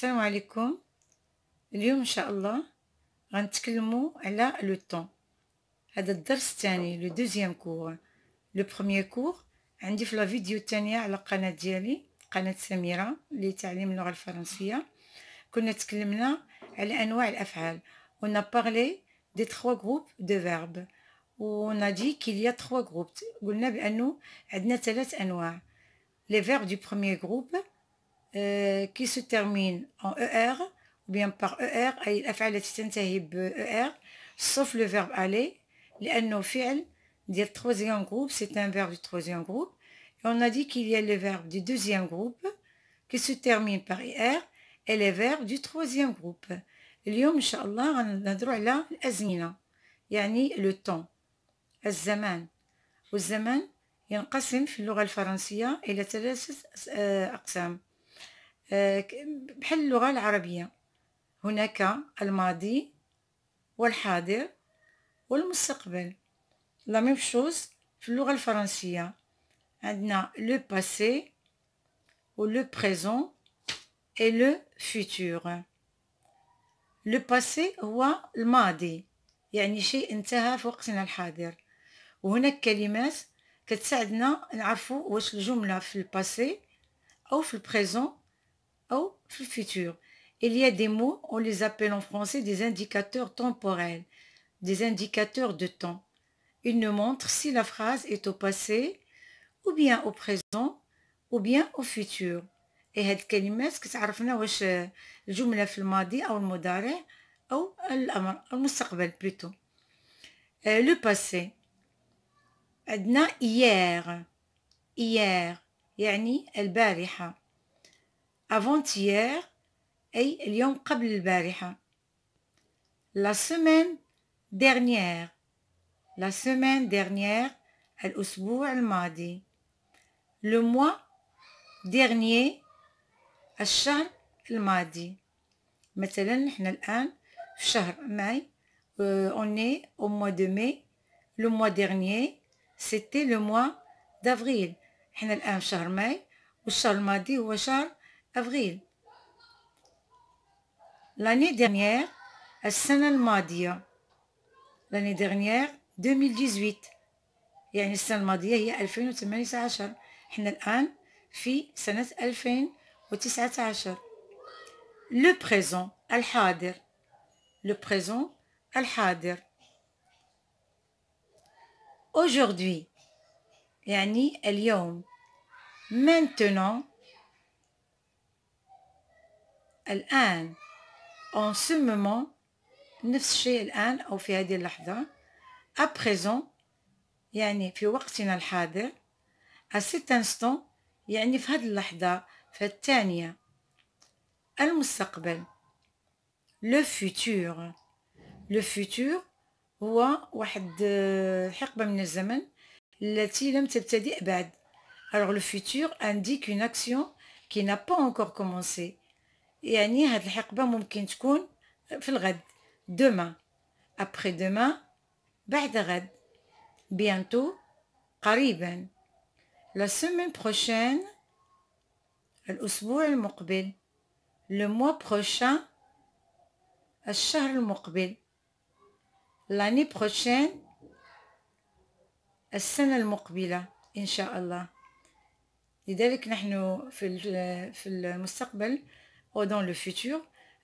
السلام عليكم. اليوم ان شاء الله غنتكلموا على لو طون. هذا الدرس الثاني لو دوزيام كور. لو بروميير كور عندي في لا فيديو الثانيه على القناه ديالي، قناه سميره لتعليم اللغه الفرنسيه. كنا تكلمنا على انواع الافعال. On a parlé des trois groupes de verbes. On a dit qu'il y a trois groupes. قلنا بانه عندنا ثلاث انواع. Les verbes du premier groupe qui se terminent en ER ou bien par ER أي الأفعال التي تنتهي ب ER sauf le verbe aller لأنه فعل ديال troisième groupe, c'est un verbe du troisième groupe. Et on a dit qu'il y a les verbes du deuxième groupe qui se terminent par ER et les verbes du troisième groupe. اليوم إن شاء الله غنهضروا على الأزمنة، يعني le temps، الزمان. والزمان ينقسم في اللغة الفرنسية إلى ثلاثة أقسام بحال اللغة العربية. هناك الماضي والحاضر والمستقبل. لا ميم شوز في اللغة الفرنسية عندنا لو باسي و لو بريزون et le futur. لو باسي هو الماضي، يعني شيء انتهى في وقتنا الحاضر. وهناك كلمات كتساعدنا نعرفوا واش الجملة في الباسي أو في البريزون أو في الفيتور. Il y a des mots, on les appelle en français des indicateurs temporels, des indicateurs de temps. Ils nous montrent si la phrase est au passé, ou bien au présent, ou bien au futur. Et هاد الكلمات كتعرفنا واش الجملة في الماضي أو المضارع أو الأمر المستقبل plutôt. Le passé عندنا hier يعني البارحة. avant-hier أي اليوم قبل البارحة. la semaine dernière الأسبوع الماضي. le mois dernier الشهر الماضي. مثلا نحن الآن في شهر ماي، on est au mois de mai. le mois dernier c'était le mois d'avril. نحن الآن في شهر ماي والشهر الماضي هو شهر أفريل. l'année dernière السنة الماضية. l'année dernière 2018 يعني السنة الماضية هي 2018. احنا الآن في سنة 2019. le présent الحاضر. le présent الحاضر. aujourd'hui يعني اليوم. maintenant الآن. en ce moment نفس الشيء الآن أو في هذه اللحظة. à présent يعني في وقتنا الحاضر. à cet instant يعني في هذه اللحظة، في الثانية. المستقبل le futur هو واحد حقبة من الزمن التي لم تبتدئ بعد. alors le futur indique une action qui n'a pas encore commencé. يعني هاد الحقبة ممكن تكون في الغد، demain، après demain، بعد غد، bientôt، قريبا، la semaine prochaine، الأسبوع المقبل، le mois prochain، الشهر المقبل، l'année prochaine، السنة المقبلة إن شاء الله. لذلك نحن في المستقبل أو dans le futur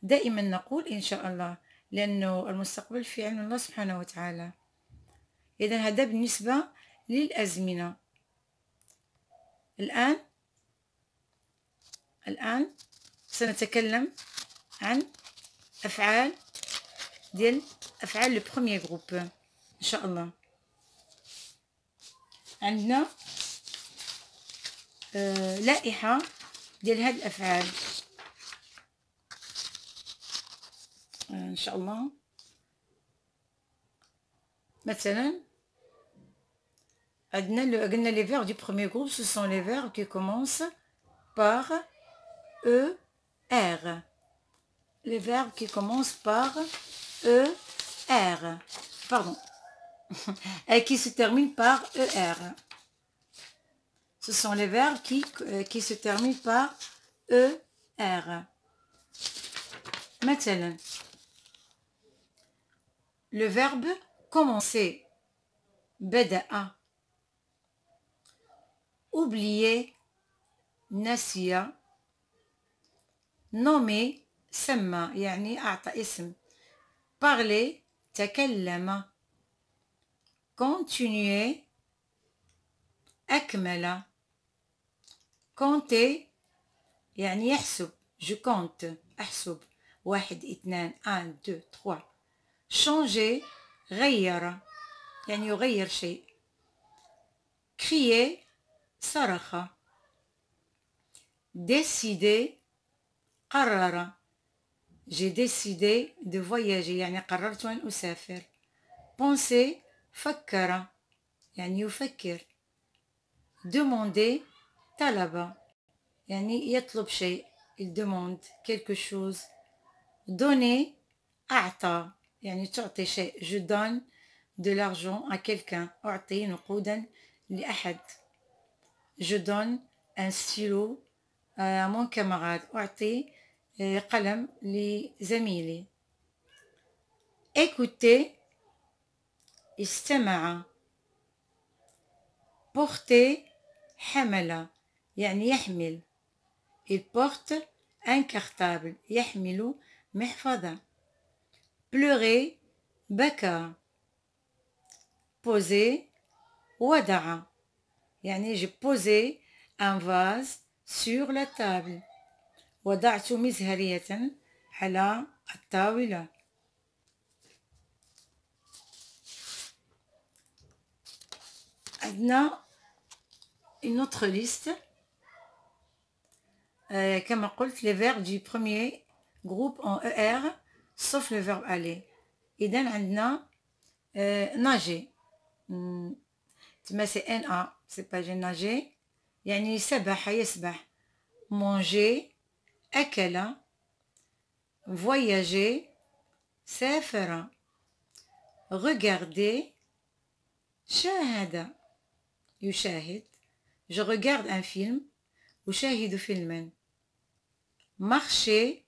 دائما نقول إن شاء الله، لأنه المستقبل في علم الله سبحانه وتعالى. إذن هذا بالنسبة للأزمنة. الآن سنتكلم عن أفعال لو بروميير جروب إن شاء الله. عندنا لائحة ديال هاد الأفعال إن شاء الله. مثلا قلنا les verbes du premier groupe, ce sont les verbes qui commencent par ER. les verbes qui commencent par ER, pardon, et qui se terminent par ER. Ce sont les verbes qui se terminent par ER. مثلا le verbe commencer بدأ oublier نسي nommer سمى يعني أعطى اسم parler تكلم continuer أكمل compter يعني يحسب je compte أحسب 1 2 1 2 3 changer غير يعني يغير شيء crier صرخ décider قرر j'ai décidé de voyager يعني قررت أن أسافر penser فكر يعني يفكر demander طلب يعني يطلب شيء il demande quelque chose donner أعطى يعني تعطي شيء je donne de l'argent à quelqu'un أعطي نقودا لأحد je donne un stylo à mon camarade أعطي قلم لزميلي écouter استمع porter حمل يعني يحمل il porte un cartable يحمل محفظة pleurer بكى poser وضع يعني j'ai posé un vase sur la table وضعت مزهرية على الطاولة عندنا une autre liste كما قلت les verbes du premier groupe en ER sauf le verbe aller إذن عندنا nager تما c'est NA c'est pas j'ai nager يعني سبح يسبح manger أكل voyager سافر regarder شاهد يشاهد je regarde un film أشاهد فيلما marcher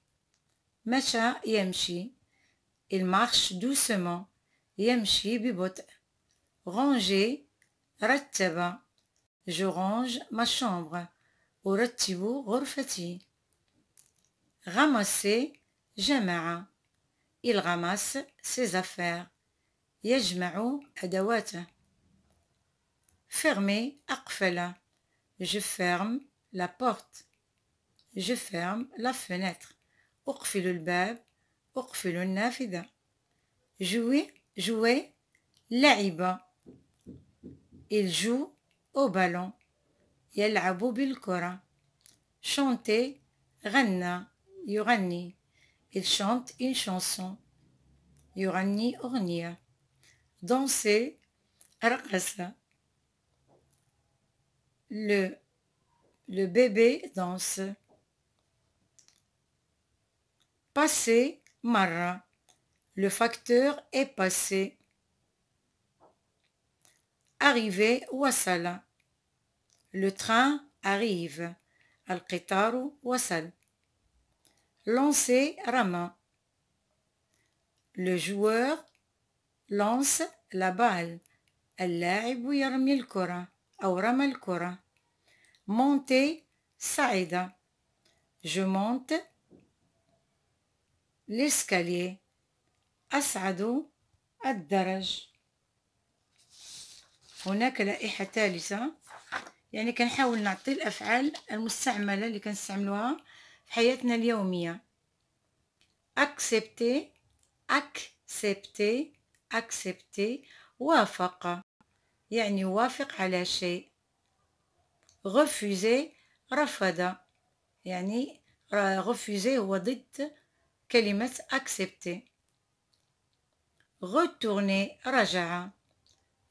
مشى يمشي il marche doucement يمشي ببطء ranger رتب je range ma chambre أرتب غرفتي ramasser جمع il ramasse ses affaires يجمع أدواته fermer أقفل je ferme la porte je ferme la fenêtre أقفل الباب أقفل النافذة jouer لعب il joue au ballon يلعب بالكرة chanter غنى يغني il chante une chanson يغني أغنية danser رقص le bébé danse passer مر le facteur est passé arriver وصل le train arrive القطار وصل lancer رمى le joueur lance la balle اللاعب يرمي الكرة أو رمى الكرة monter صعد je monte l'escalier أصعد الدرج هناك لائحة ثالثة يعني كنحاول نعطي الأفعال المستعملة اللي كنستعملوها في حياتنا اليومية accepter accepter accepter وافق يعني يوافق على شيء refuser رفض يعني refuser هو ضد كلمة accepter retourner رجع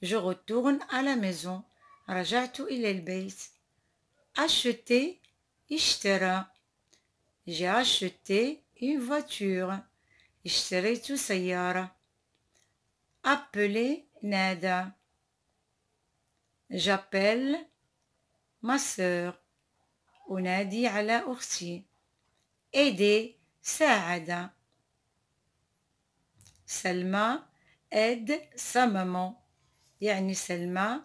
je retourne à la maison رجعت إلى البيت acheter اشترى j'ai acheté une voiture اشتريت سيارة appeler نادى j'appelle ma sœur أنادي على أختي aider ساعد سلمى aide sa maman يعني سلمى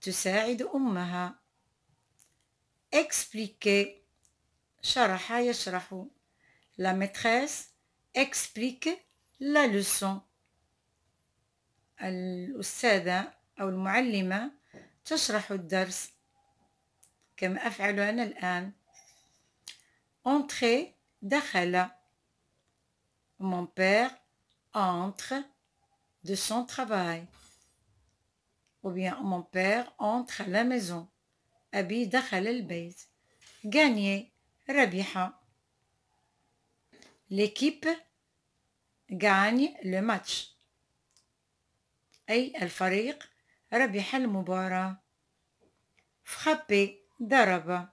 تساعد أمها. expliquer شرح يشرح. La maîtresse explique la leçon. الأستاذة أو المعلمة تشرح الدرس كما أفعل أنا الآن. entrer دخل. Mon père entre de son travail. Ou bien mon père entre à la maison. أبي دخل البيت. gagner ربح. L'équipe gagne le match. أي الفريق ربح المباراة. frapper ضرب.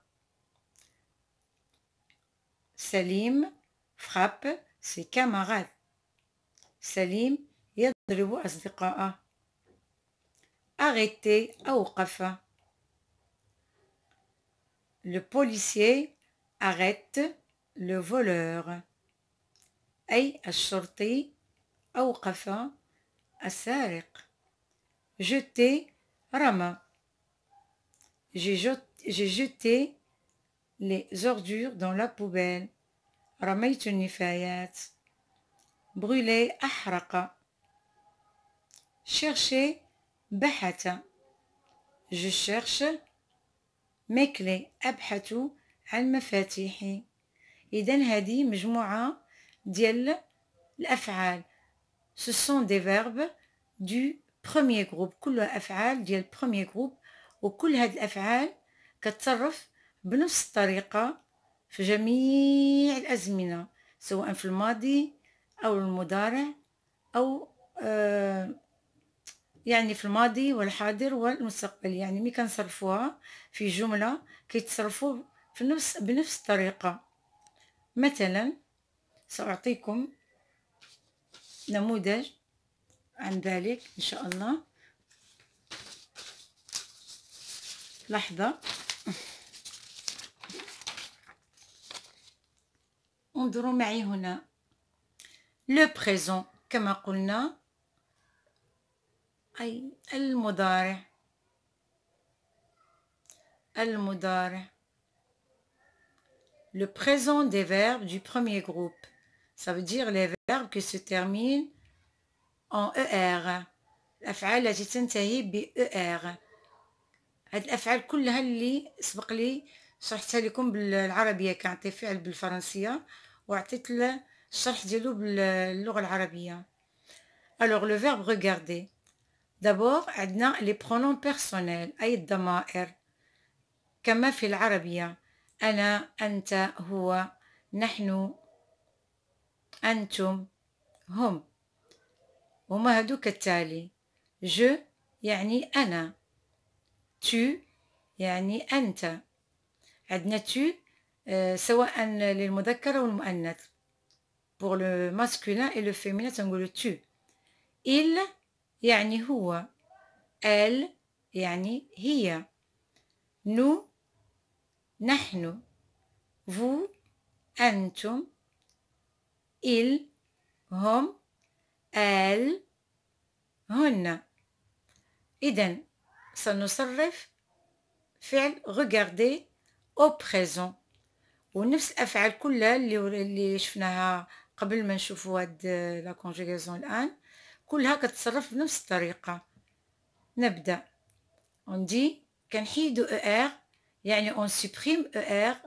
سليم frappe ses camarades. سليم يضرب أصدقاءه. arrêter أوقف. Le policier arrête le voleur. أي الشرطي أوقف السارق. jeter رمى. J'ai jeté les ordures dans la poubelle. رميت النفايات. brûler أحرق. chercher بحث. je cherche mes clés. أبحث عن مفاتيحي. إذن هذه مجموعة ديال الأفعال. ce sont des verbes du premier groupe. كلها أفعال ديال premier groupe. وكل هذه الأفعال كتصرف بنفس الطريقة في جميع الأزمنة سواء في الماضي أو المضارع أو يعني في الماضي والحاضر والمستقبل. يعني مي كنصرفوها في جملة كيتصرفوا بنفس الطريقة. مثلا سأعطيكم نموذج عن ذلك إن شاء الله. لحظة. انظروا معي هنا. le présent كما قلنا أي المضارع. Le présent des verbes du premier groupe. Ça veut dire les verbes qui se terminent en ER. الأفعال التي تنتهي ب ER. هاد الأفعال كلها اللي سبق لي شرحتها لكم بالعربية. كنعطي فعل بالفرنسية وعطيت الشرح ديالو باللغة العربية. Alors le verbe regarder. D'abord عندنا les pronoms personnels أي الضمائر كما في العربية. أنا، أنت، هو، نحن، أنتم، هم. هما هادو كالتالي. je يعني أنا. tu يعني أنت. عندنا tu سواء للمذكر أو المؤنث. pour le masculin et le féminin تنقولو tu. il يعني هو. elle يعني هي. nous نحن. vous أنتم. ils هم. elles هن. إذن سنصرف فعل regarder au présent. ونفس الأفعال كلها اللي شفناها قبل ما نشوفوا هاد لا كونجوغاسيون الآن كلها كتصرف بنفس الطريقة. نبدأ. on dit كنحيدو ER يعني on supprime ER